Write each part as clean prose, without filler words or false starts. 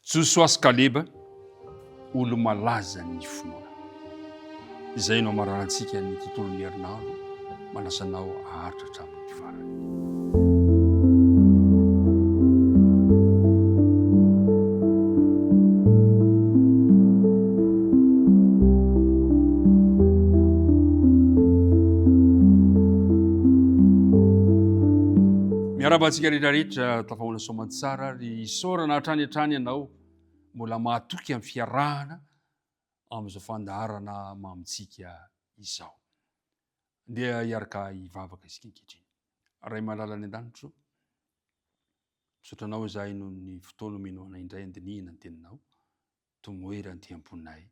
Josoa sy Kaleba, olo malaza ny finoana. Izay no amaranantsika ny tontolon'ny herinandro, manasanao aharitra hatramin'ny farany. Miarabantsika rehetrarehetra tafahoana soamantsara ry isaorana hatrany ianao mbola mahatoky amin'ny fiarahana amin'izao fandaharana mamintsika izao. Andeha hiaraka hivavaka isika ankehitriny. Ray malala ny an-danitro, misotranao izahay noho ny fotoana omenoana indray andinihana ny teninao, tomoera ny te-amponay,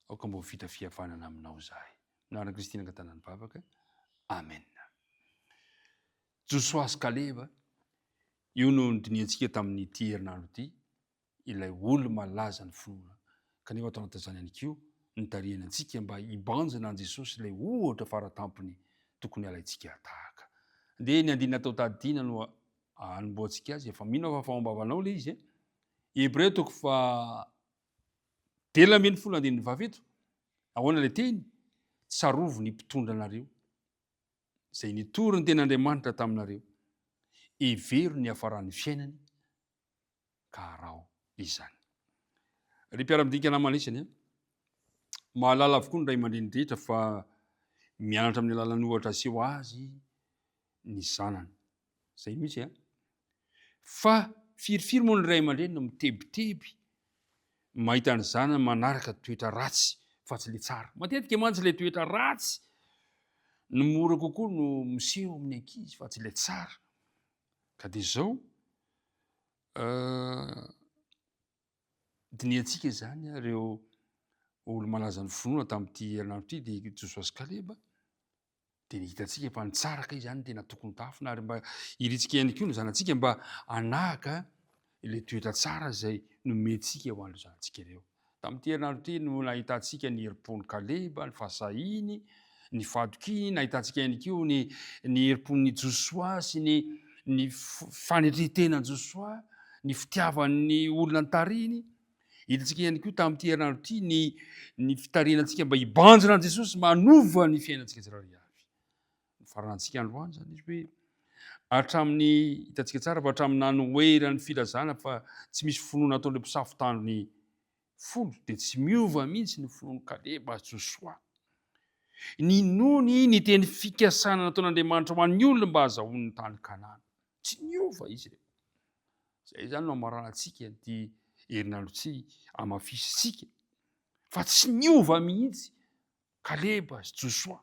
aoka mbo vita fihavanana aminao izahay. Naran'i Kristy nangatana ny vavaka. Amen. Josoa sy Kaleba, io no nodiniantsika tamin'ity herinandro ity, ilay olo malaza ny finoana. Kanefa atao anatin'izany ihany koa nitarihana antsika mba hibanjina an Jesosy ilay ohatra faratampony tokony alaintsika tahaka. Dia ny andinina atao tadidiana no hanomboantsika azy, efa mino fa fahombavanao ilay izy. Hebreo toko fa 12:27. Ahoana ilay teny? Tsarovo ny mpitondra anareo, izay nitory ny ten'Andriamanitra taminareo, every ny hafaran'ny fiainany ka arao izany. Ry mpiara-midinika namana isany, mahalala avokoa ny ray aman-dreny fa mianatra amin'ny alalan'ny ohatra aseho azy ny zanany. Zay mihitsy fa firifiry moa ny ray aman-dreny no mitebiteby mahita ny zanany manaraka toetra ratsy fa tsy le tsara. Matetika mantsy le toetra ratsy ny mora kokoa no miseho amin'ny ankizy fa tsy le tsara. Ka dia zao diniantsika izany ireo olo malaza ny finoana tamin'ity herinandro ity, dia Josoa sy Kaleba, dia hitantsika fa nitsaraka izany tena tokony tafina, ary mba iritsika ihany koa no zanantsika mba hanahaka ilay toetra tsara izay nomentsika ho an'ireo zanantsika ireo. Tamin'ity herinandro ity no nahitantsika ny herim-pon'i Kaleba, ny fahasahiny, ny fahadokiny, nahitantsika ihany koa ny herim-pon'i Josoa sy ny fanetretenan'i Josoa, ny fitiavan'ny olona tariny. Hitantsika ihany koa tamin'ity herinandro ity ny fitarianantsika mba hibanjina an Jesosy manova ny fiainantsika tsirairay avy. Ny faranantsika androany zany izy hoe hatramin'ny hitantsika tsara fa hatramin'ny nanoeran'ny filazana fa tsy misy finoana ataon'ireo mpisafitandro ny folo, dia tsy miova mihitsy ny finoan'i Kaleba sy Josoa. Ninony ny teny fikasana nataon'Andriamanitra ho an'ny olona mba hahazoany ny tany Kanana. Tsy niova izy ireo. Zay zany no amaranantsika ny herinandro tsy amafisitsika fa tsy niova mihitsy Kaleba sy Josoa.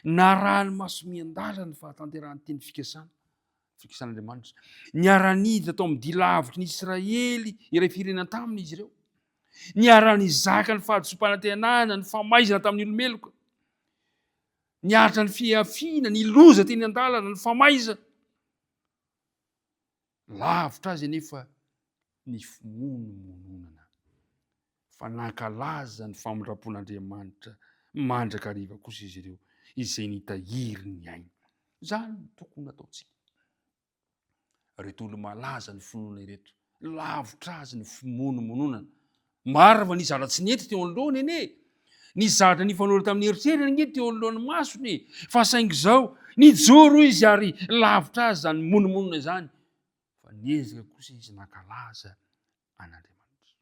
Narahany maso miandala ny fahatanterahany teny fikasan'Andriamanitra. Niara-niditra atao amin'ny dia lavitry ny Israely iray firenena taminy izy ireo. Niara-nizaka ny fahadisom-panantenana, ny famaizana tamin'ny olomeloka. Niaritra ny fiafiana, ny loza teny an-dalana, ny famaizana. Lavitra azy anefa ny fimonomononana, fa nankalaza ny famindrapon'Andriamanitra mandrakariva kosa izy ireo, izay nitahiry ny aina. Zany no tokony ataontsika. Reto olo malaza ny finoana ireto, lavitra azy ny fimonomononana. Maro fa nizara tsy nety teo anoloany ene, nizatra nifanora tamin'ny eritreritany anie teo anoloany masony, fa saingy zao nijoro izy ary lavitra azy zany monomonona zany, fa niezaka kosa izy nankalaza an'Andriamanitra.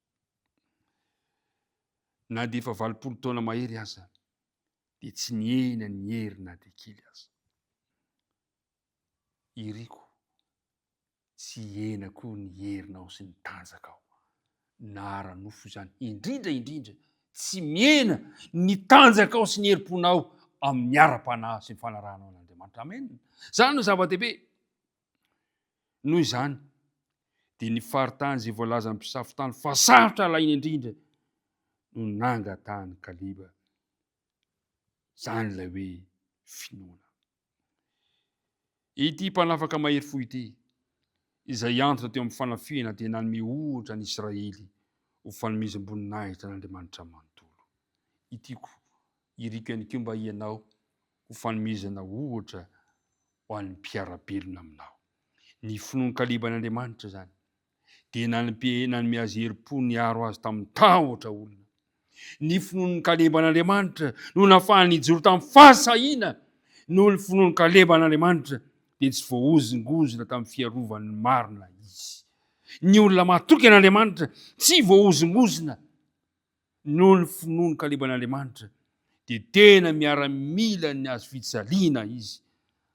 Na dia efa 80 taona mahery aza, dia tsy niena ny hery na dia kely aza. Iriko, tsy ena koa ny herinao sy ny tanjakao. Nara-nofo izany, indrindra tsy miena ny tanjakao sy ny herim-ponao amin'ny ara-panahy sy ny fanarahanao an'Andriamanitra. Amen. Zany no zava-dehibe. Noho izany dia ny faritany izay voalazan'ny mpisafitany fa sarotra alaina indrindra no nangatahany Kaleba. Zany ilay hoe finoana. Ity mpanafaka mahery fo ity, izay antitra teo amin'ny fanafiana, dia nanome ohatra ny Israely ho fanomezam-boninahitra n'Andriamanitra manontolo. Itiko, iriko ihany koa mba ianao ho fanomezana ohatra ho an'ny mpiara-belona aminao. Ny finoan'ny Kaleba n'Andriamanitra zany dia nanome azy herim-po niaro azy tamin'ny tahotra olona. Ny finoan'ny Kaleban'Andriamanitra no nahafahany nijoro tamin'ny fahasahina noho ny finoan'ny Kaleban'Andriamanitra dia tsy voaozongozona tamin'ny fiarovany marina izy. Ny olona mahatoky an'Andriamanitra tsy voaozongozona noho ny finoan'ny Kaleban'Andriamanitra dia tena miara-mila ny azo fijaliana izy,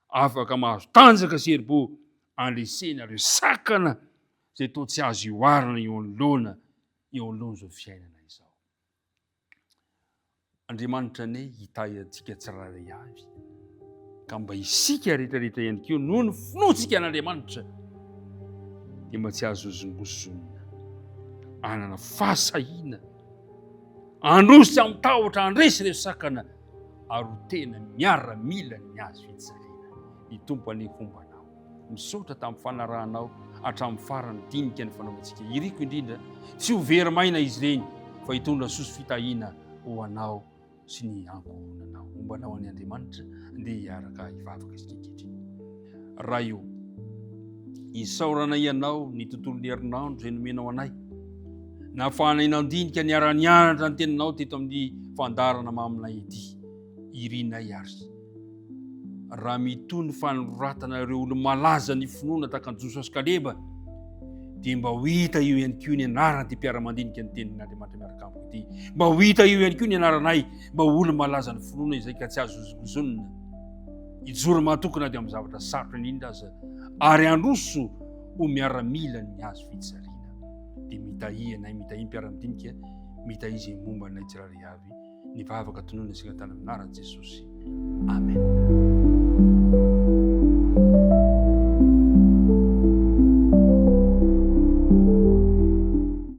afaka mahazo tanjaka sy herim-po andresena ireo sakana zay toa tsy azo ioarina eo anoloan'izao fiainana izao. Andriamanitra ne hitahy antsika tsiraray avy, ka mba isika rehetrarehetra ihany koa noho ny finoantsika an'Andriamanitra dia mba tsy azo zongozonina, anana fahasahina, androsy amin'ny tahotra, andresy ireo sakana ary ho tena miara-mila ny azo fijaliana. Ny tompo ane fombanao, misaotra tamin'ny fanarahanao hatramin'ny farany dinika ny fanaovantsika. Iriko indrindra tsy ho very maina izy ireny fa hitondra soso fitahiana ho anao sy ny ankohonanao. Mombanao any Andriamanitra ndeha hiaraka hivavaka isika ankehitriny. Raha io isaorana ianao ny tontolon'ny herinandro izay nomenao anay, nahafahanay nandinika niara-nianatra ny teninao teto amin'ny fandarana maminay ety. Irinay ary raha mitony fanoratana ireo olo malaza ny finoana tahaka ny Josua sy Kaleba dia mba ho hita io ihany koa ny anarana ty mpiara-mandinika ny tenin'Andriamanitra miaraka amiko ity. Mba ho hita io ihany koa ny anaranay mba olo malaza ny finoana izay ka tsy azo zongozonina, hijoro mahatokana dia amin'ny zavatra sarotra indrindra aza ary androso ho miara-mila ny azo fijaliana. Dia mitahy anay, mitahy mpiara-mandinika, mitahy izay momba anay tsiraray avy, nivavaka tonoina isika tany amin'ny anaran'i Jesosy. Amen.